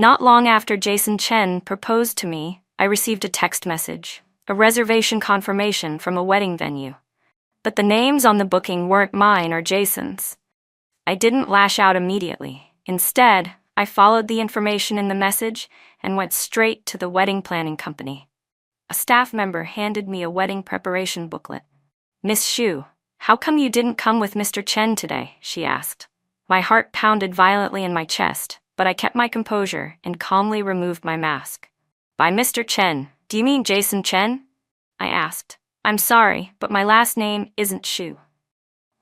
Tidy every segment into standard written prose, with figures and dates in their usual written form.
Not long after Jason Chen proposed to me, I received a text message, a reservation confirmation from a wedding venue. But the names on the booking weren't mine or Jason's. I didn't lash out immediately. Instead, I followed the information in the message and went straight to the wedding planning company. A staff member handed me a wedding preparation booklet. "Miss Xu, how come you didn't come with Mr. Chen today?" she asked. My heart pounded violently in my chest, but I kept my composure and calmly removed my mask. "By Mr. Chen, do you mean Jason Chen?" I asked. "I'm sorry, but my last name isn't Xu."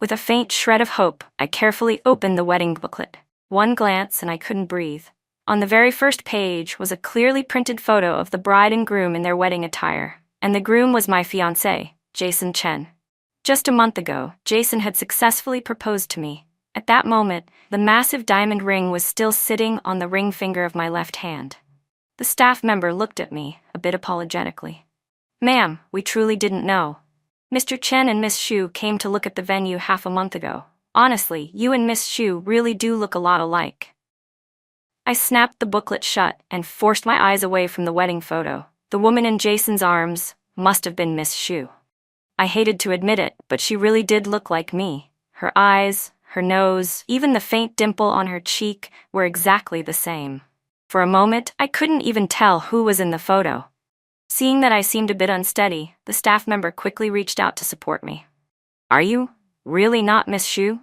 With a faint shred of hope, I carefully opened the wedding booklet. One glance and I couldn't breathe. On the very first page was a clearly printed photo of the bride and groom in their wedding attire, and the groom was my fiancé, Jason Chen. Just a month ago, Jason had successfully proposed to me. At that moment, the massive diamond ring was still sitting on the ring finger of my left hand. The staff member looked at me, a bit apologetically. "Ma'am, we truly didn't know. Mr. Chen and Miss Xu came to look at the venue half a month ago. Honestly, you and Miss Xu really do look a lot alike." I snapped the booklet shut and forced my eyes away from the wedding photo. The woman in Jason's arms must have been Miss Xu. I hated to admit it, but she really did look like me. Her eyes, her nose, even the faint dimple on her cheek were exactly the same. For a moment, I couldn't even tell who was in the photo. Seeing that I seemed a bit unsteady, the staff member quickly reached out to support me. "Are you really not Miss Xu?"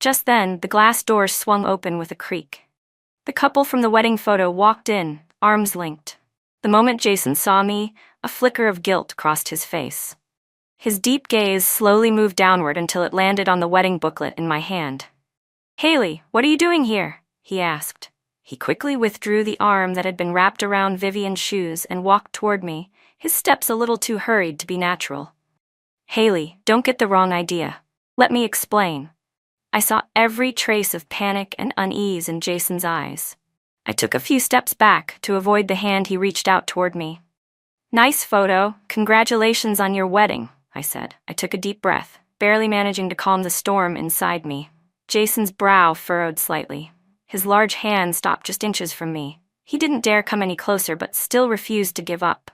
Just then, the glass doors swung open with a creak. The couple from the wedding photo walked in, arms linked. The moment Jason saw me, a flicker of guilt crossed his face. His deep gaze slowly moved downward until it landed on the wedding booklet in my hand. "Haley, what are you doing here?" he asked. He quickly withdrew the arm that had been wrapped around Vivian's shoes and walked toward me, his steps a little too hurried to be natural. "Haley, don't get the wrong idea. Let me explain." I saw every trace of panic and unease in Jason's eyes. I took a few steps back to avoid the hand he reached out toward me. "Nice photo. Congratulations on your wedding," I said. I took a deep breath, barely managing to calm the storm inside me. Jason's brow furrowed slightly. His large hand stopped just inches from me. He didn't dare come any closer but still refused to give up.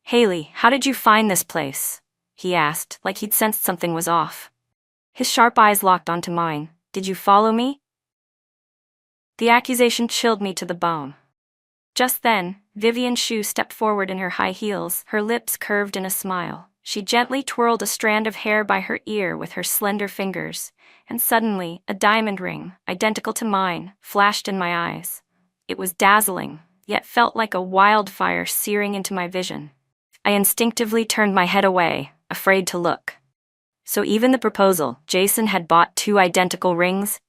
"Haley, how did you find this place?" he asked, like he'd sensed something was off. His sharp eyes locked onto mine. "Did you follow me?" The accusation chilled me to the bone. Just then, Vivian Xu stepped forward in her high heels, her lips curved in a smile. She gently twirled a strand of hair by her ear with her slender fingers, and suddenly, a diamond ring, identical to mine, flashed in my eyes. It was dazzling, yet felt like a wildfire searing into my vision. I instinctively turned my head away, afraid to look. So even the proposal, Jason had bought 2 identical rings?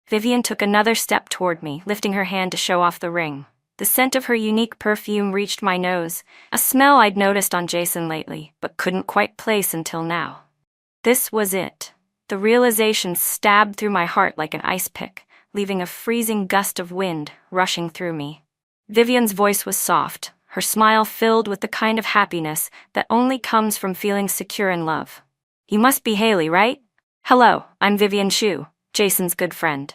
Vivian took another step toward me, lifting her hand to show off the ring. The scent of her unique perfume reached my nose, a smell I'd noticed on Jason lately, but couldn't quite place until now. This was it. The realization stabbed through my heart like an ice pick, leaving a freezing gust of wind rushing through me. Vivian's voice was soft, her smile filled with the kind of happiness that only comes from feeling secure in love. "You must be Haley, right? Hello, I'm Vivian Xu, Jason's good friend."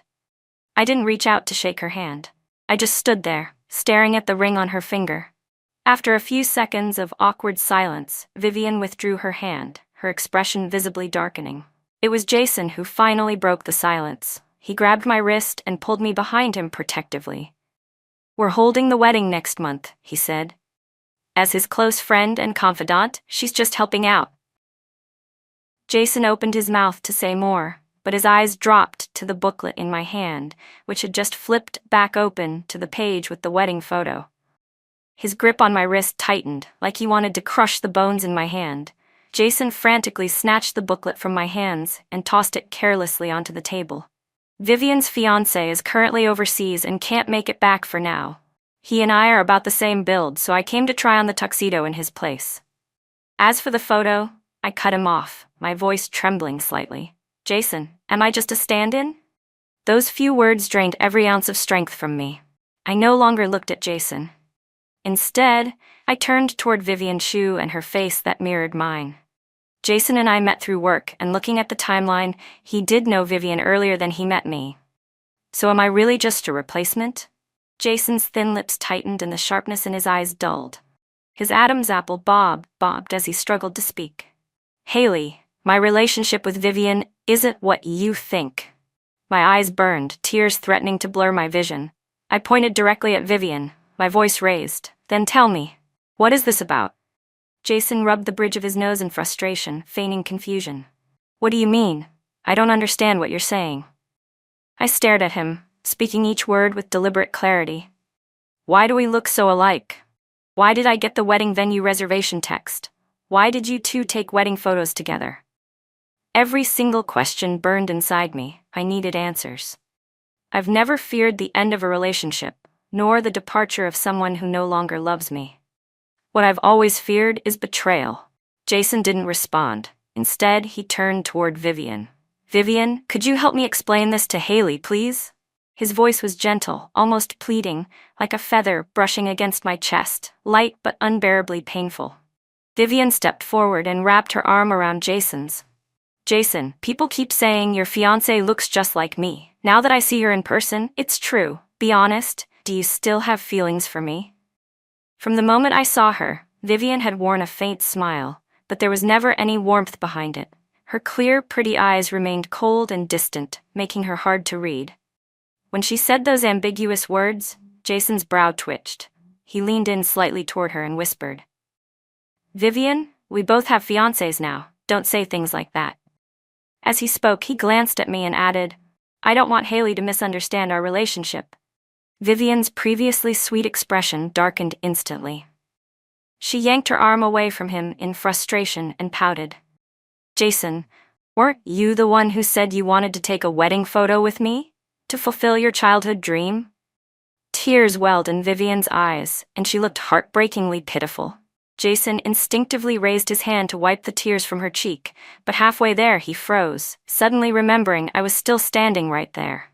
I didn't reach out to shake her hand. I just stood there, staring at the ring on her finger. After a few seconds of awkward silence, Vivian withdrew her hand, her expression visibly darkening. It was Jason who finally broke the silence. He grabbed my wrist and pulled me behind him protectively. "We're holding the wedding next month," he said. "As his close friend and confidant, she's just helping out." Jason opened his mouth to say more, but his eyes dropped to the booklet in my hand, which had just flipped back open to the page with the wedding photo. His grip on my wrist tightened, like he wanted to crush the bones in my hand. Jason frantically snatched the booklet from my hands and tossed it carelessly onto the table. "Vivian's fiancé is currently overseas and can't make it back for now. He and I are about the same build, so I came to try on the tuxedo in his place." As for the photo, I cut him off, my voice trembling slightly. "Jason, am I just a stand-in?" Those few words drained every ounce of strength from me. I no longer looked at Jason. Instead, I turned toward Vivian Xu and her face that mirrored mine. Jason and I met through work, and looking at the timeline, he did know Vivian earlier than he met me. So am I really just a replacement? Jason's thin lips tightened and the sharpness in his eyes dulled. His Adam's apple bobbed as he struggled to speak. Haley, my relationship with Vivian isn't what you think. My eyes burned, tears threatening to blur my vision. I pointed directly at Vivian, my voice raised. Then tell me, what is this about? Jason rubbed the bridge of his nose in frustration, feigning confusion. What do you mean? I don't understand what you're saying. I stared at him, speaking each word with deliberate clarity. Why do we look so alike? Why did I get the wedding venue reservation text? Why did you two take wedding photos together? Every single question burned inside me. I needed answers. I've never feared the end of a relationship, nor the departure of someone who no longer loves me. What I've always feared is betrayal. Jason didn't respond. Instead, he turned toward Vivian. Vivian, could you help me explain this to Haley, please? His voice was gentle, almost pleading, like a feather brushing against my chest, light but unbearably painful. Vivian stepped forward and wrapped her arm around Jason's. Jason, people keep saying your fiancé looks just like me. Now that I see her in person, it's true. Be honest, do you still have feelings for me? From the moment I saw her, Vivian had worn a faint smile, but there was never any warmth behind it. Her clear, pretty eyes remained cold and distant, making her hard to read. When she said those ambiguous words, Jason's brow twitched. He leaned in slightly toward her and whispered, Vivian, we both have fiancés now. Don't say things like that. As he spoke, he glanced at me and added, I don't want Haley to misunderstand our relationship. Vivian's previously sweet expression darkened instantly. She yanked her arm away from him in frustration and pouted. Jason, weren't you the one who said you wanted to take a wedding photo with me? To fulfill your childhood dream? Tears welled in Vivian's eyes, and she looked heartbreakingly pitiful. Jason instinctively raised his hand to wipe the tears from her cheek, but halfway there he froze, suddenly remembering I was still standing right there.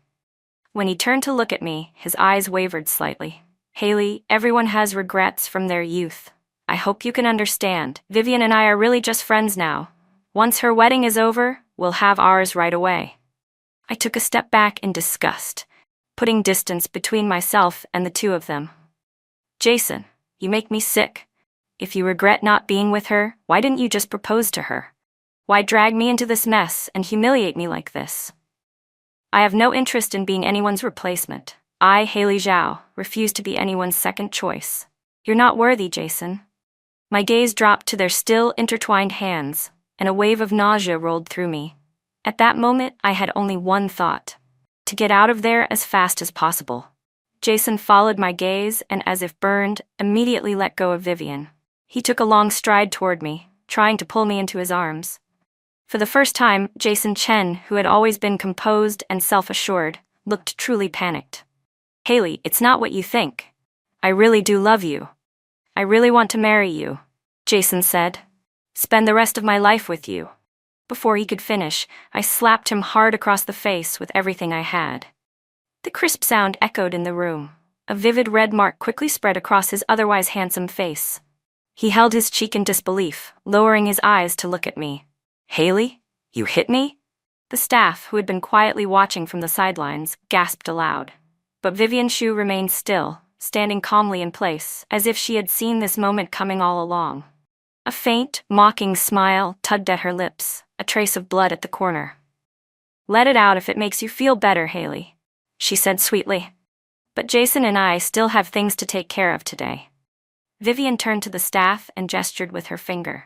When he turned to look at me, his eyes wavered slightly. Haley, everyone has regrets from their youth. I hope you can understand. Vivian and I are really just friends now. Once her wedding is over, we'll have ours right away. I took a step back in disgust, putting distance between myself and the two of them. Jason, you make me sick. If you regret not being with her, why didn't you just propose to her? Why drag me into this mess and humiliate me like this? I have no interest in being anyone's replacement. I, Haley Zhao, refuse to be anyone's second choice. You're not worthy, Jason. My gaze dropped to their still intertwined hands, and a wave of nausea rolled through me. At that moment, I had only one thought: to get out of there as fast as possible. Jason followed my gaze and, as if burned, immediately let go of Vivian. He took a long stride toward me, trying to pull me into his arms. For the first time, Jason Chen, who had always been composed and self-assured, looked truly panicked. Haley, it's not what you think. I really do love you. I really want to marry you, Jason said. Spend the rest of my life with you. Before he could finish, I slapped him hard across the face with everything I had. The crisp sound echoed in the room. A vivid red mark quickly spread across his otherwise handsome face. He held his cheek in disbelief, lowering his eyes to look at me. Haley, you hit me? The staff, who had been quietly watching from the sidelines, gasped aloud. But Vivian Shu remained still, standing calmly in place, as if she had seen this moment coming all along. A faint, mocking smile tugged at her lips, a trace of blood at the corner. Let it out if it makes you feel better, Haley, she said sweetly. But Jason and I still have things to take care of today. Vivian turned to the staff and gestured with her finger.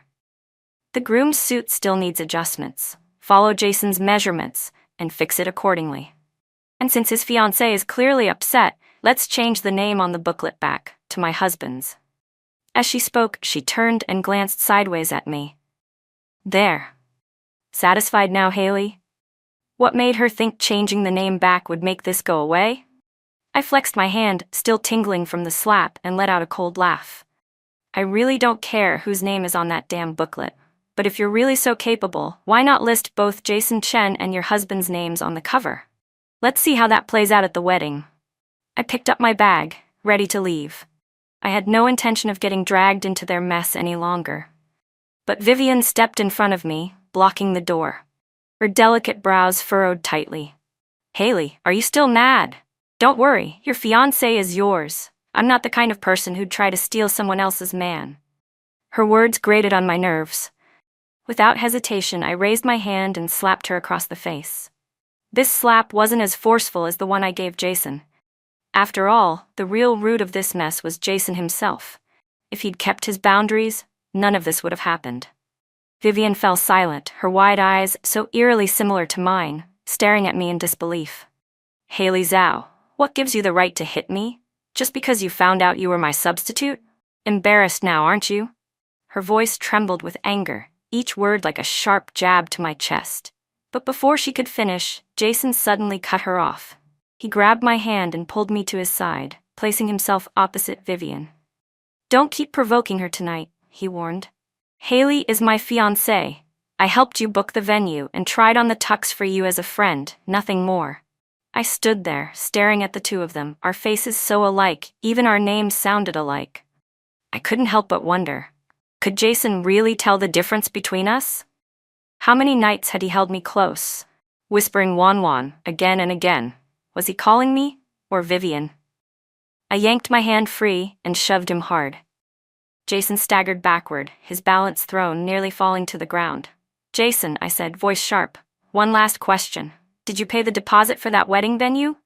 The groom's suit still needs adjustments. Follow Jason's measurements and fix it accordingly. And since his fiancée is clearly upset, let's change the name on the booklet back to my husband's. As she spoke, she turned and glanced sideways at me. There. Satisfied now, Haley? What made her think changing the name back would make this go away? I flexed my hand, still tingling from the slap, and let out a cold laugh. I really don't care whose name is on that damn booklet. But if you're really so capable, why not list both Jason Chen and your husband's names on the cover? Let's see how that plays out at the wedding. I picked up my bag, ready to leave. I had no intention of getting dragged into their mess any longer. But Vivian stepped in front of me, blocking the door. Her delicate brows furrowed tightly. Haley, are you still mad? Don't worry, your fiancé is yours. I'm not the kind of person who'd try to steal someone else's man. Her words grated on my nerves. Without hesitation, I raised my hand and slapped her across the face. This slap wasn't as forceful as the one I gave Jason. After all, the real root of this mess was Jason himself. If he'd kept his boundaries, none of this would have happened. Vivian fell silent, her wide eyes, so eerily similar to mine, staring at me in disbelief. Haley Zhao, what gives you the right to hit me? Just because you found out you were my substitute? Embarrassed now, aren't you? Her voice trembled with anger, each word like a sharp jab to my chest. But before she could finish, Jason suddenly cut her off. He grabbed my hand and pulled me to his side, placing himself opposite Vivian. Don't keep provoking her tonight, he warned. Haley is my fiancée. I helped you book the venue and tried on the tux for you as a friend, nothing more. I stood there, staring at the two of them, our faces so alike, even our names sounded alike. I couldn't help but wonder, could Jason really tell the difference between us? How many nights had he held me close, whispering Wan Wan again and again? Was he calling me, or Vivian? I yanked my hand free and shoved him hard. Jason staggered backward, his balance thrown, nearly falling to the ground. Jason, I said, voice sharp, one last question. Did you pay the deposit for that wedding venue?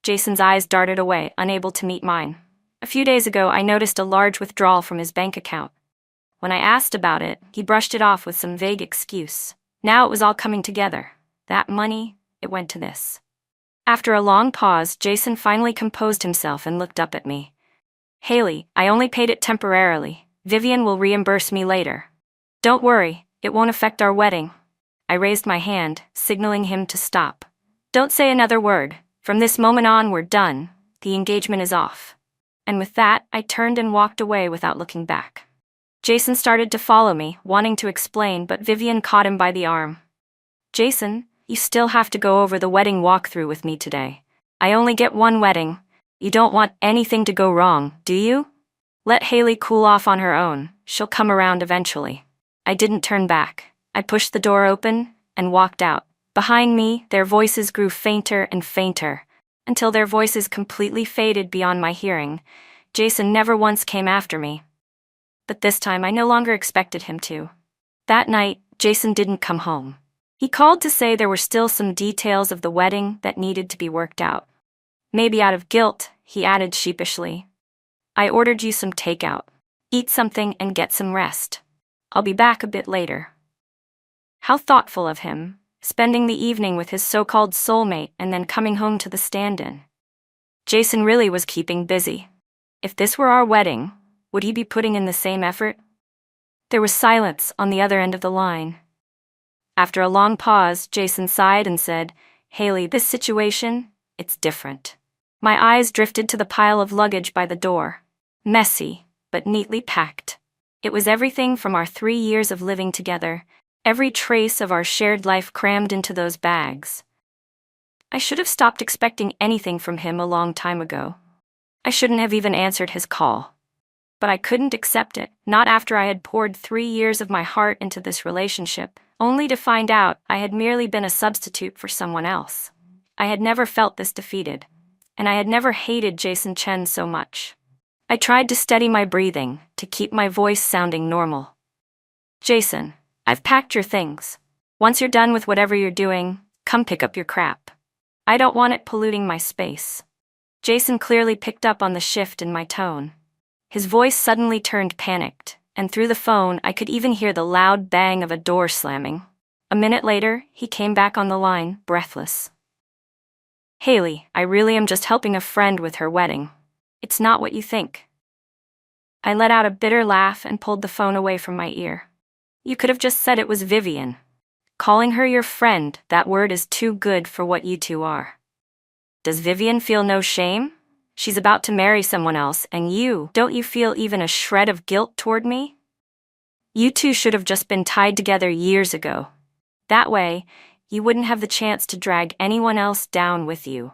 Jason's eyes darted away, unable to meet mine. A few days ago, I noticed a large withdrawal from his bank account. When I asked about it, he brushed it off with some vague excuse. Now it was all coming together. That money, it went to this. After a long pause, Jason finally composed himself and looked up at me. Haley, I only paid it temporarily. Vivian will reimburse me later. Don't worry, it won't affect our wedding. I raised my hand, signaling him to stop. Don't say another word. From this moment on, we're done. The engagement is off. And with that, I turned and walked away without looking back. Jason started to follow me, wanting to explain, but Vivian caught him by the arm. Jason, you still have to go over the wedding walkthrough with me today. I only get one wedding. You don't want anything to go wrong, do you? Let Haley cool off on her own. She'll come around eventually. I didn't turn back. I pushed the door open and walked out. Behind me, their voices grew fainter and fainter, until their voices completely faded beyond my hearing. Jason never once came after me. But this time I no longer expected him to. That night, Jason didn't come home. He called to say there were still some details of the wedding that needed to be worked out. Maybe out of guilt, he added sheepishly. I ordered you some takeout. Eat something and get some rest. I'll be back a bit later. How thoughtful of him, spending the evening with his so-called soulmate and then coming home to the stand-in. Jason really was keeping busy. If this were our wedding, would he be putting in the same effort? There was silence on the other end of the line. After a long pause, Jason sighed and said, Haley, this situation, it's different. My eyes drifted to the pile of luggage by the door. Messy, but neatly packed. It was everything from our 3 years of living together, every trace of our shared life crammed into those bags. I should have stopped expecting anything from him a long time ago. I shouldn't have even answered his call. But I couldn't accept it, not after I had poured 3 years of my heart into this relationship, only to find out I had merely been a substitute for someone else. I had never felt this defeated, and I had never hated Jason Chen so much. I tried to steady my breathing, to keep my voice sounding normal. Jason, I've packed your things. Once you're done with whatever you're doing, come pick up your crap. I don't want it polluting my space. Jason clearly picked up on the shift in my tone. His voice suddenly turned panicked, and through the phone I could even hear the loud bang of a door slamming. A minute later, he came back on the line, breathless. Haley, I really am just helping a friend with her wedding. It's not what you think. I let out a bitter laugh and pulled the phone away from my ear. You could have just said it was Vivian. Calling her your friend, that word is too good for what you two are. Does Vivian feel no shame? She's about to marry someone else, and don't you feel even a shred of guilt toward me? You two should have just been tied together years ago. That way, you wouldn't have the chance to drag anyone else down with you.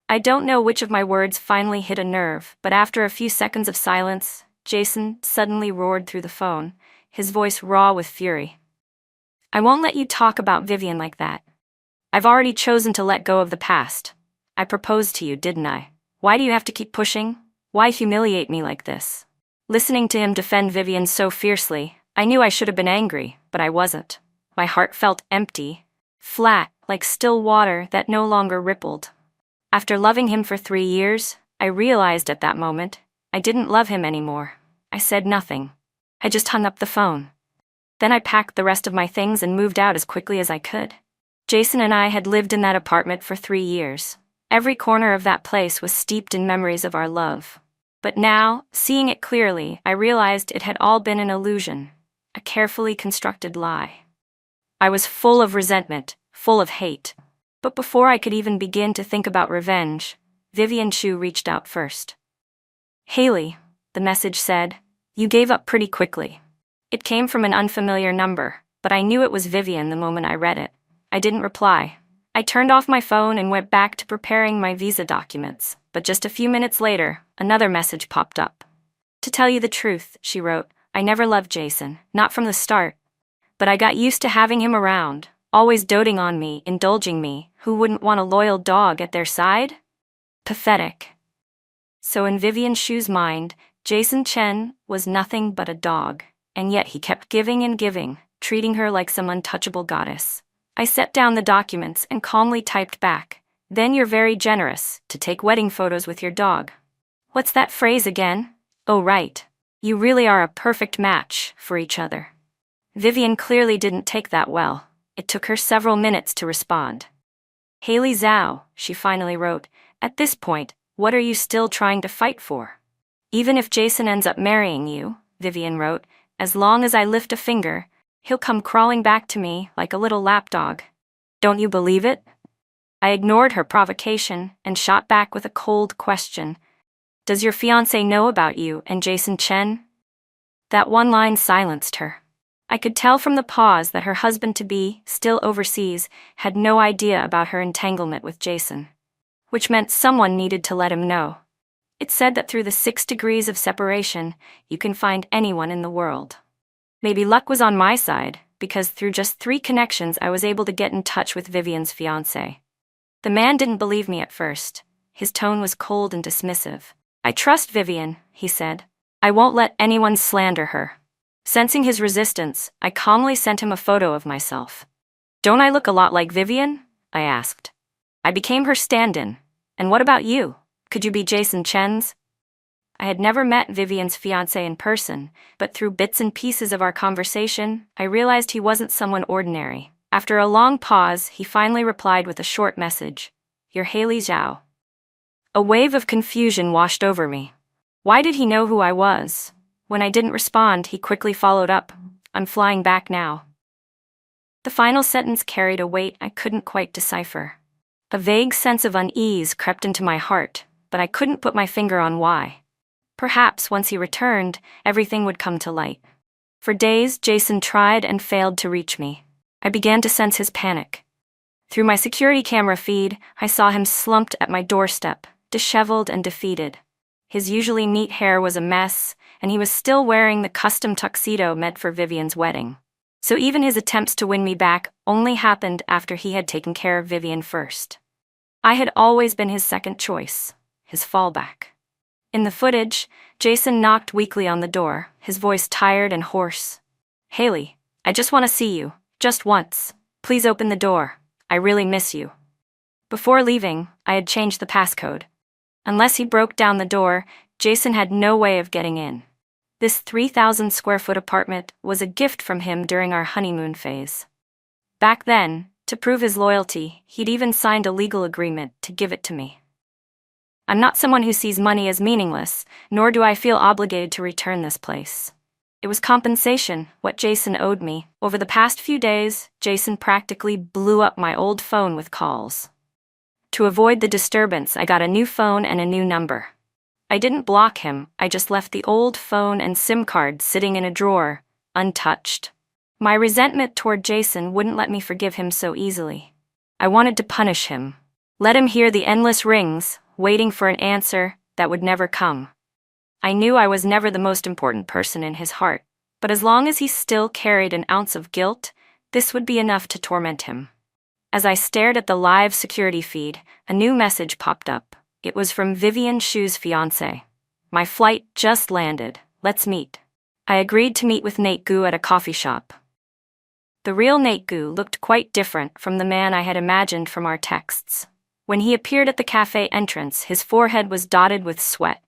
I don't know which of my words finally hit a nerve, but after a few seconds of silence, Jason suddenly roared through the phone, his voice raw with fury. I won't let you talk about Vivian like that. I've already chosen to let go of the past. I proposed to you, didn't I? Why do you have to keep pushing? Why humiliate me like this? Listening to him defend Vivian so fiercely, I knew I should have been angry, but I wasn't. My heart felt empty, flat, like still water that no longer rippled. After loving him for 3 years, I realized at that moment, I didn't love him anymore. I said nothing. I just hung up the phone. Then I packed the rest of my things and moved out as quickly as I could. Jason and I had lived in that apartment for 3 years. Every corner of that place was steeped in memories of our love. But now, seeing it clearly, I realized it had all been an illusion, a carefully constructed lie. I was full of resentment, full of hate. But before I could even begin to think about revenge, Vivian Chu reached out first. "Haley," the message said, "you gave up pretty quickly." It came from an unfamiliar number, but I knew it was Vivian the moment I read it. I didn't reply. I turned off my phone and went back to preparing my visa documents, but just a few minutes later, another message popped up. "To tell you the truth," she wrote, "I never loved Jason, not from the start. But I got used to having him around, always doting on me, indulging me. Who wouldn't want a loyal dog at their side?" Pathetic. So in Vivian Chu's mind, Jason Chen was nothing but a dog, and yet he kept giving and giving, treating her like some untouchable goddess. I set down the documents and calmly typed back, "Then you're very generous to take wedding photos with your dog." What's that phrase again? Oh right. You really are a perfect match for each other. Vivian clearly didn't take that well. It took her several minutes to respond. "Haley Zhao," she finally wrote, "at this point, what are you still trying to fight for? Even if Jason ends up marrying you," Vivian wrote, "as long as I lift a finger, he'll come crawling back to me like a little lapdog. Don't you believe it?" I ignored her provocation and shot back with a cold question. "Does your fiancé know about you and Jason Chen?" That one line silenced her. I could tell from the pause that her husband-to-be, still overseas, had no idea about her entanglement with Jason. Which meant someone needed to let him know. It said that through the 6 degrees of separation, you can find anyone in the world. Maybe luck was on my side, because through just 3 connections I was able to get in touch with Vivian's fiancé. The man didn't believe me at first. His tone was cold and dismissive. "I trust Vivian," he said. "I won't let anyone slander her." Sensing his resistance, I calmly sent him a photo of myself. "Don't I look a lot like Vivian?" I asked. I became her stand-in. "And what about you? Could you be Jason Chen's?" I had never met Vivian's fiancé in person, but through bits and pieces of our conversation, I realized he wasn't someone ordinary. After a long pause, he finally replied with a short message. "You're Haley Zhao." A wave of confusion washed over me. Why did he know who I was? When I didn't respond, he quickly followed up, "I'm flying back now." The final sentence carried a weight I couldn't quite decipher. A vague sense of unease crept into my heart, but I couldn't put my finger on why. Perhaps once he returned, everything would come to light. For days, Jason tried and failed to reach me. I began to sense his panic. Through my security camera feed, I saw him slumped at my doorstep, disheveled and defeated. His usually neat hair was a mess, and he was still wearing the custom tuxedo meant for Vivian's wedding. So even his attempts to win me back only happened after he had taken care of Vivian first. I had always been his second choice, his fallback. In the footage, Jason knocked weakly on the door, his voice tired and hoarse. "Haley, I just want to see you, just once. Please open the door. I really miss you." Before leaving, I had changed the passcode. Unless he broke down the door, Jason had no way of getting in. This 3,000 square foot apartment was a gift from him during our honeymoon phase. Back then, to prove his loyalty, he'd even signed a legal agreement to give it to me. I'm not someone who sees money as meaningless, nor do I feel obligated to return this place. It was compensation, what Jason owed me. Over the past few days, Jason practically blew up my old phone with calls. To avoid the disturbance, I got a new phone and a new number. I didn't block him, I just left the old phone and SIM card sitting in a drawer, untouched. My resentment toward Jason wouldn't let me forgive him so easily. I wanted to punish him. Let him hear the endless rings, waiting for an answer that would never come. I knew I was never the most important person in his heart, but as long as he still carried an ounce of guilt, this would be enough to torment him. As I stared at the live security feed, a new message popped up. It was from Vivian Shu's fiancé. My flight just landed. Let's meet. I agreed to meet with Nate Gu at a coffee shop. The real Nate Gu looked quite different from the man I had imagined from our texts. When he appeared at the cafe entrance, his forehead was dotted with sweat.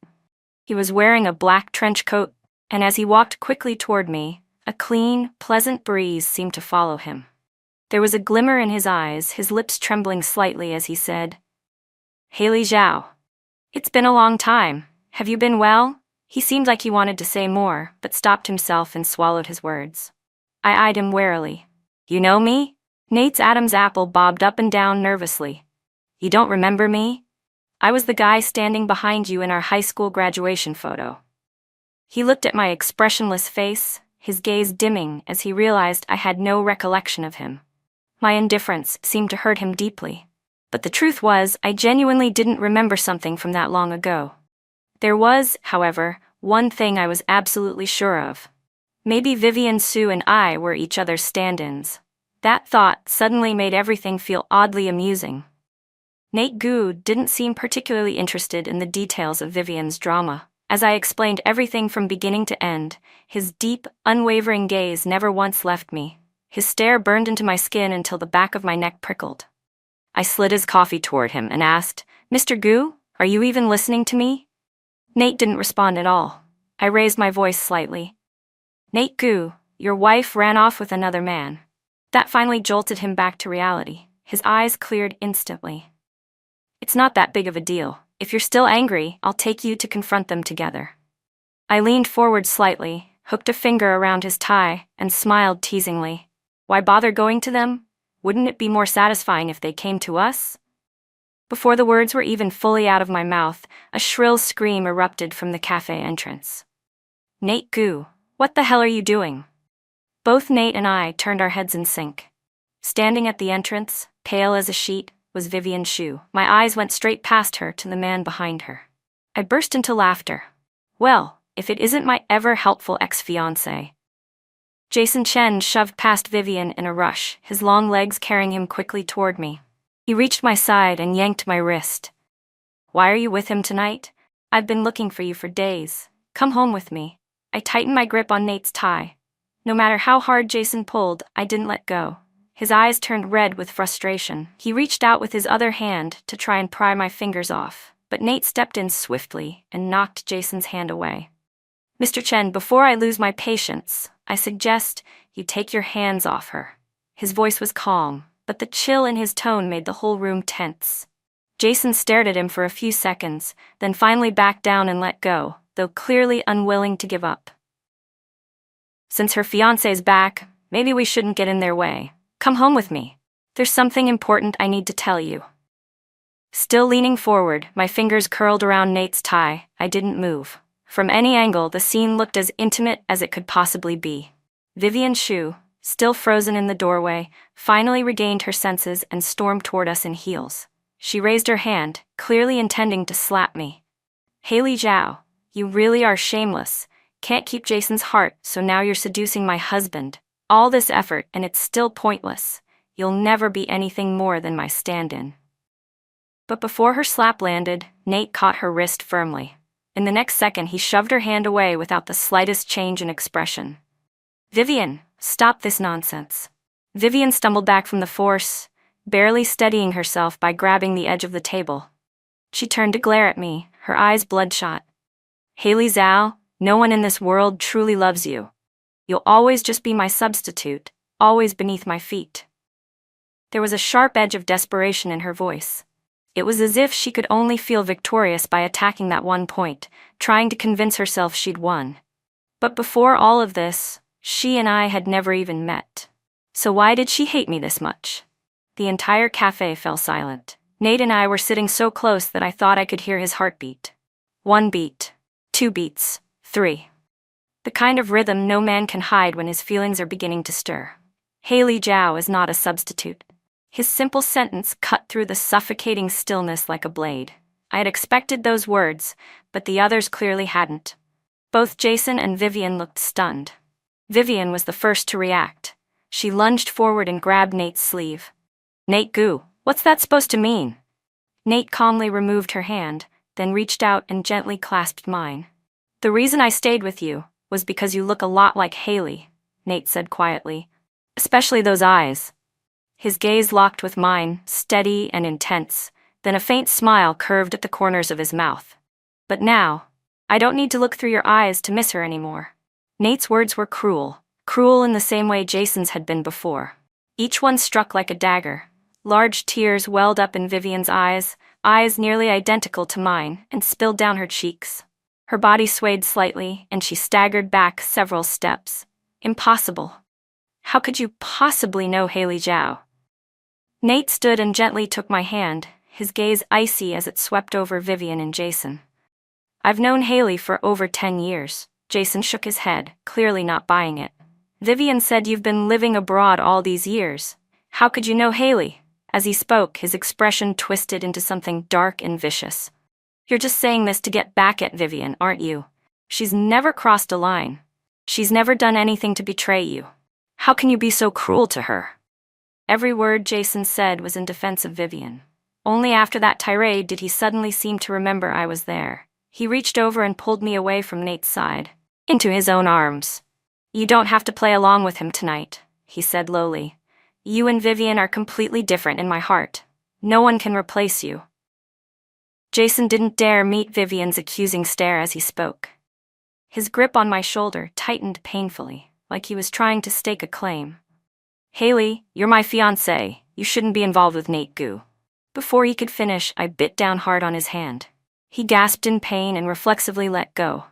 He was wearing a black trench coat, and as he walked quickly toward me, a clean, pleasant breeze seemed to follow him. There was a glimmer in his eyes, his lips trembling slightly as he said, "Haley Zhao. It's been a long time. Have you been well?" He seemed like he wanted to say more, but stopped himself and swallowed his words. I eyed him warily. "You know me?" Nate's Adam's apple bobbed up and down nervously. "You don't remember me? I was the guy standing behind you in our high school graduation photo." He looked at my expressionless face, his gaze dimming as he realized I had no recollection of him. My indifference seemed to hurt him deeply. But the truth was, I genuinely didn't remember something from that long ago. There was, however, one thing I was absolutely sure of. Maybe Vivian Su and I were each other's stand-ins. That thought suddenly made everything feel oddly amusing. Nate Gu didn't seem particularly interested in the details of Vivian's drama. As I explained everything from beginning to end, his deep, unwavering gaze never once left me. His stare burned into my skin until the back of my neck prickled. I slid his coffee toward him and asked, "Mr. Gu, are you even listening to me?" Nate didn't respond at all. I raised my voice slightly. "Nate Gu, your wife ran off with another man." That finally jolted him back to reality. His eyes cleared instantly. "It's not that big of a deal. If you're still angry, I'll take you to confront them together." I leaned forward slightly, hooked a finger around his tie, and smiled teasingly. Why bother going to them? Wouldn't it be more satisfying if they came to us? Before the words were even fully out of my mouth, a shrill scream erupted from the cafe entrance. "Nate Gu, what the hell are you doing?" Both Nate and I turned our heads in sync. Standing at the entrance, pale as a sheet, was Vivian Shu. My eyes went straight past her to the man behind her. I burst into laughter. Well, if it isn't my ever-helpful ex-fiancé. Jason Chen shoved past Vivian in a rush, his long legs carrying him quickly toward me. He reached my side and yanked my wrist. "Why are you with him tonight? I've been looking for you for days. Come home with me." I tightened my grip on Nate's tie. No matter how hard Jason pulled, I didn't let go. His eyes turned red with frustration. He reached out with his other hand to try and pry my fingers off, but Nate stepped in swiftly and knocked Jason's hand away. "Mr. Chen, before I lose my patience, I suggest you take your hands off her." His voice was calm, but the chill in his tone made the whole room tense. Jason stared at him for a few seconds, then finally backed down and let go, though clearly unwilling to give up. "Since her fiancé's back, maybe we shouldn't get in their way. Come home with me. There's something important I need to tell you." Still leaning forward, my fingers curled around Nate's tie, I didn't move. From any angle, the scene looked as intimate as it could possibly be. Vivian Shu, still frozen in the doorway, finally regained her senses and stormed toward us in heels. She raised her hand, clearly intending to slap me. "Haley Zhao, you really are shameless. Can't keep Jason's heart, so now you're seducing my husband. All this effort, and it's still pointless. You'll never be anything more than my stand-in." But before her slap landed, Nate caught her wrist firmly. In the next second, he shoved her hand away without the slightest change in expression. "Vivian, stop this nonsense." Vivian stumbled back from the force, barely steadying herself by grabbing the edge of the table. She turned to glare at me, her eyes bloodshot. "Haley Zhao, no one in this world truly loves you. You'll always just be my substitute, always beneath my feet." There was a sharp edge of desperation in her voice. It was as if she could only feel victorious by attacking that one point, trying to convince herself she'd won. But before all of this, she and I had never even met. So why did she hate me this much? The entire cafe fell silent. Nate and I were sitting so close that I thought I could hear his heartbeat. 1 beat, 2 beats, 3. The kind of rhythm no man can hide when his feelings are beginning to stir. "Haley Zhao is not a substitute." His simple sentence cut through the suffocating stillness like a blade. I had expected those words, but the others clearly hadn't. Both Jason and Vivian looked stunned. Vivian was the first to react. She lunged forward and grabbed Nate's sleeve. Nate Gu, what's that supposed to mean? Nate calmly removed her hand, then reached out and gently clasped mine. The reason I stayed with you was because you look a lot like Haley, Nate said quietly. Especially those eyes. His gaze locked with mine, steady and intense, then a faint smile curved at the corners of his mouth. But now, I don't need to look through your eyes to miss her anymore. Nate's words were cruel in the same way Jason's had been before. Each one struck like a dagger. Large tears welled up in Vivian's eyes nearly identical to mine, and spilled down her cheeks. Her body swayed slightly, and she staggered back several steps. Impossible. How could you possibly know Haley Zhao? Nate stood and gently took my hand, his gaze icy as it swept over Vivian and Jason. I've known Haley for over 10 years. Jason shook his head, clearly not buying it. Vivian said you've been living abroad all these years. How could you know Haley? As he spoke, his expression twisted into something dark and vicious. You're just saying this to get back at Vivian, aren't you? She's never crossed a line. She's never done anything to betray you. How can you be so cruel to her? Every word Jason said was in defense of Vivian. Only after that tirade did he suddenly seem to remember I was there. He reached over and pulled me away from Nate's side, into his own arms. You don't have to play along with him tonight, he said lowly. You and Vivian are completely different in my heart. No one can replace you. Jason didn't dare meet Vivian's accusing stare as he spoke. His grip on my shoulder tightened painfully, like he was trying to stake a claim. Haley, you're my fiancée. You shouldn't be involved with Nate Gu. Before he could finish, I bit down hard on his hand. He gasped in pain and reflexively let go.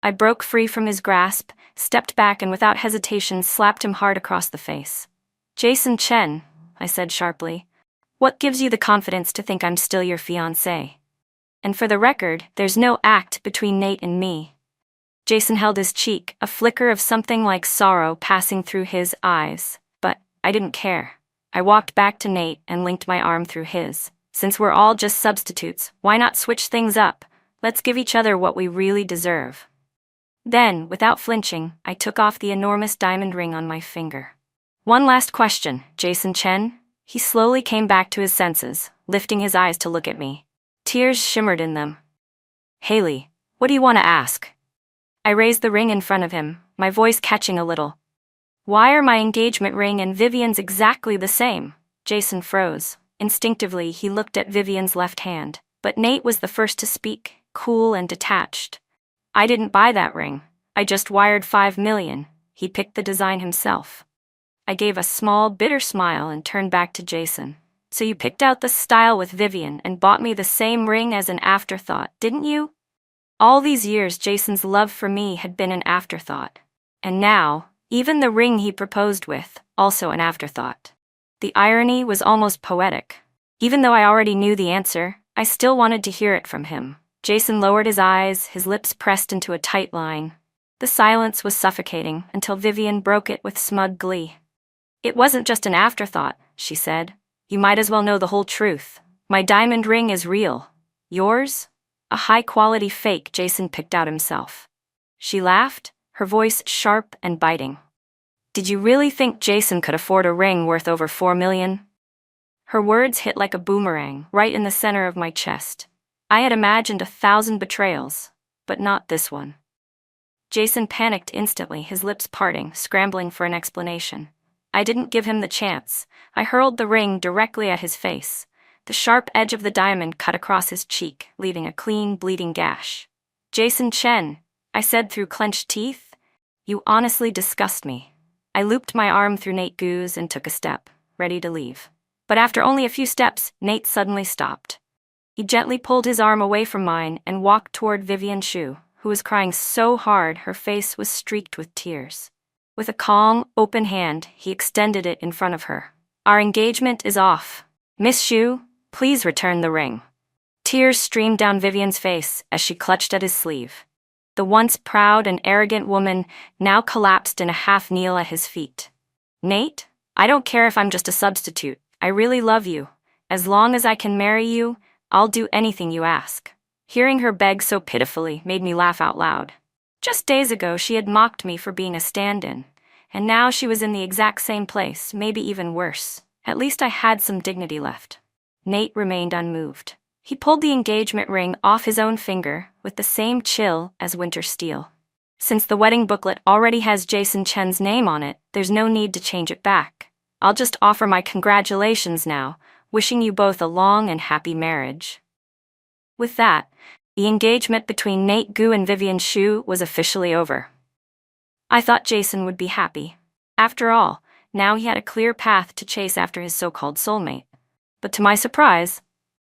I broke free from his grasp, stepped back and without hesitation slapped him hard across the face. Jason Chen, I said sharply, what gives you the confidence to think I'm still your fiancé? And for the record, there's no act between Nate and me. Jason held his cheek, a flicker of something like sorrow passing through his eyes, but I didn't care. I walked back to Nate and linked my arm through his. Since we're all just substitutes, why not switch things up? Let's give each other what we really deserve. Then, without flinching, I took off the enormous diamond ring on my finger. One last question, Jason Chen. He slowly came back to his senses, lifting his eyes to look at me. Tears shimmered in them. Haley, what do you want to ask? I raised the ring in front of him, my voice catching a little. Why are my engagement ring and Vivian's exactly the same? Jason froze. Instinctively, he looked at Vivian's left hand, but Nate was the first to speak, cool and detached. I didn't buy that ring. I just wired $5 million. He picked the design himself. I gave a small, bitter smile and turned back to Jason. So you picked out the style with Vivian and bought me the same ring as an afterthought, didn't you? All these years, Jason's love for me had been an afterthought. And now, even the ring he proposed with, also an afterthought. The irony was almost poetic. Even though I already knew the answer, I still wanted to hear it from him. Jason lowered his eyes, his lips pressed into a tight line. The silence was suffocating until Vivian broke it with smug glee. It wasn't just an afterthought, she said. You might as well know the whole truth. My diamond ring is real. Yours? A high-quality fake Jason picked out himself. She laughed, her voice sharp and biting. Did you really think Jason could afford a ring worth over $4 million? Her words hit like a boomerang, right in the center of my chest. I had imagined 1,000 betrayals, but not this one. Jason panicked instantly, his lips parting, scrambling for an explanation. I didn't give him the chance. I hurled the ring directly at his face. The sharp edge of the diamond cut across his cheek, leaving a clean, bleeding gash. Jason Chen, I said through clenched teeth, you honestly disgust me. I looped my arm through Nate Gu's and took a step, ready to leave. But after only a few steps, Nate suddenly stopped. He gently pulled his arm away from mine and walked toward Vivian Shu, who was crying so hard her face was streaked with tears. With a calm, open hand, he extended it in front of her. Our engagement is off. Miss Shu, please return the ring. Tears streamed down Vivian's face as she clutched at his sleeve. The once proud and arrogant woman now collapsed in a half kneel at his feet. Nate, I don't care if I'm just a substitute. I really love you. As long as I can marry you, I'll do anything you ask. Hearing her beg so pitifully made me laugh out loud. Just days ago, she had mocked me for being a stand-in, and now she was in the exact same place, maybe even worse. At least I had some dignity left. Nate remained unmoved. He pulled the engagement ring off his own finger with the same chill as winter steel. Since the wedding booklet already has Jason Chen's name on it, there's no need to change it back. I'll just offer my congratulations now, wishing you both a long and happy marriage. With that, the engagement between Nate Gu and Vivian Xu was officially over. I thought Jason would be happy. After all, now he had a clear path to chase after his so-called soulmate. But to my surprise,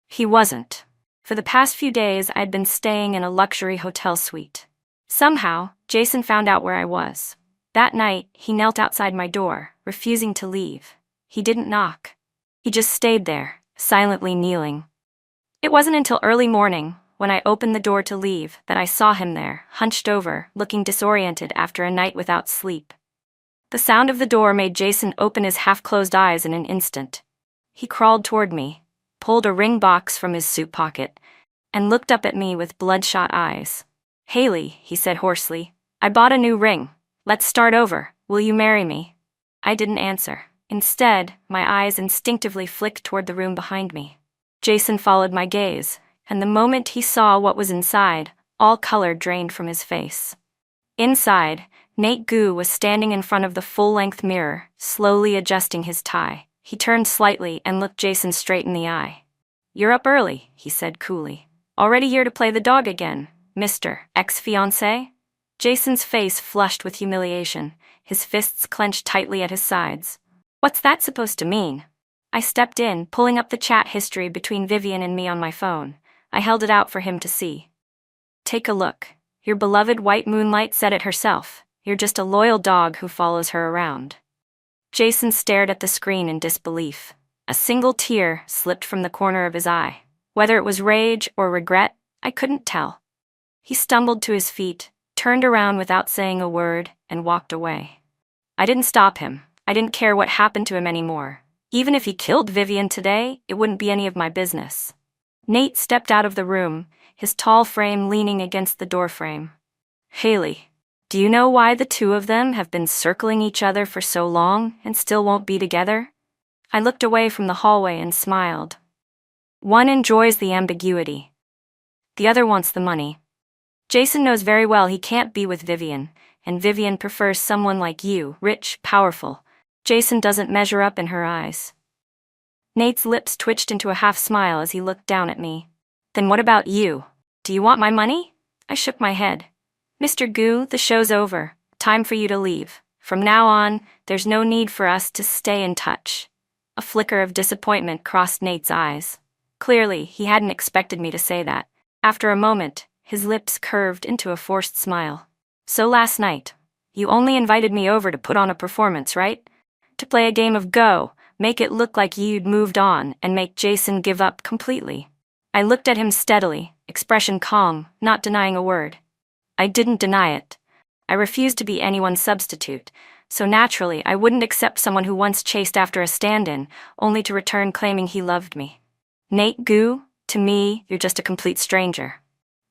he wasn't. For the past few days, I'd been staying in a luxury hotel suite. Somehow, Jason found out where I was. That night, he knelt outside my door, refusing to leave. He didn't knock. He just stayed there, silently kneeling. It wasn't until early morning, when I opened the door to leave, that I saw him there, hunched over, looking disoriented after a night without sleep. The sound of the door made Jason open his half-closed eyes in an instant. He crawled toward me, pulled a ring box from his suit pocket, and looked up at me with bloodshot eyes. "Haley," he said hoarsely, "I bought a new ring. Let's start over. Will you marry me?" I didn't answer. Instead, my eyes instinctively flicked toward the room behind me. Jason followed my gaze, and the moment he saw what was inside, all color drained from his face. Inside, Nate Gu was standing in front of the full-length mirror, slowly adjusting his tie. He turned slightly and looked Jason straight in the eye. "You're up early," he said coolly. "Already here to play the dog again, Mr. Ex-fiancé?" Jason's face flushed with humiliation, his fists clenched tightly at his sides. "What's that supposed to mean?" I stepped in, pulling up the chat history between Vivian and me on my phone. I held it out for him to see. "Take a look. Your beloved White Moonlight said it herself. You're just a loyal dog who follows her around." Jason stared at the screen in disbelief. A single tear slipped from the corner of his eye. Whether it was rage or regret, I couldn't tell. He stumbled to his feet, turned around without saying a word, and walked away. I didn't stop him. I didn't care what happened to him anymore. Even if he killed Vivian today, it wouldn't be any of my business. Nate stepped out of the room, his tall frame leaning against the doorframe. "Haley, do you know why the two of them have been circling each other for so long and still won't be together?" I looked away from the hallway and smiled. "One enjoys the ambiguity. The other wants the money. Jason knows very well he can't be with Vivian, and Vivian prefers someone like you, rich, powerful. Jason doesn't measure up in her eyes." Nate's lips twitched into a half-smile as he looked down at me. "Then what about you? Do you want my money?" I shook my head. "Mr. Gu, the show's over. Time for you to leave. From now on, there's no need for us to stay in touch." A flicker of disappointment crossed Nate's eyes. Clearly, he hadn't expected me to say that. After a moment, his lips curved into a forced smile. "So last night, you only invited me over to put on a performance, right? To play a game of Go, make it look like you'd moved on, and make Jason give up completely." I looked at him steadily, expression calm, not denying a word. I didn't deny it. I refused to be anyone's substitute, so naturally I wouldn't accept someone who once chased after a stand-in, only to return claiming he loved me. "Nate Gu, to me, you're just a complete stranger.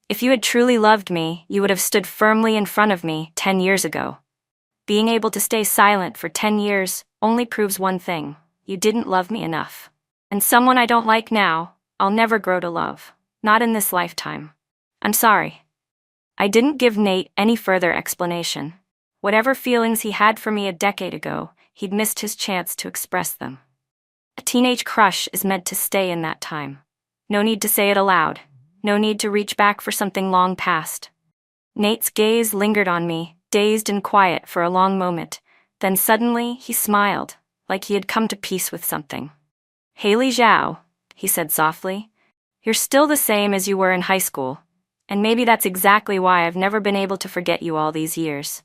If you had truly loved me, you would have stood firmly in front of me 10 years ago. Being able to stay silent for 10 years only proves one thing: you didn't love me enough. And someone I don't like now, I'll never grow to love. Not in this lifetime. I'm sorry." I didn't give Nate any further explanation. Whatever feelings he had for me a decade ago, he'd missed his chance to express them. A teenage crush is meant to stay in that time. No need to say it aloud. No need to reach back for something long past. Nate's gaze lingered on me, dazed and quiet for a long moment. Then suddenly, he smiled, like he had come to peace with something. "Haley Zhao," he said softly, "you're still the same as you were in high school. And maybe that's exactly why I've never been able to forget you all these years."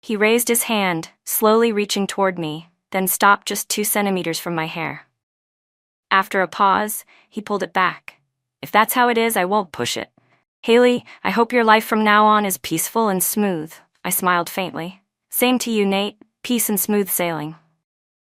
He raised his hand, slowly reaching toward me, then stopped just 2 centimeters from my hair. After a pause, he pulled it back. "If that's how it is, I won't push it. Haley, I hope your life from now on is peaceful and smooth." I smiled faintly. "Same to you, Nate. Peace and smooth sailing."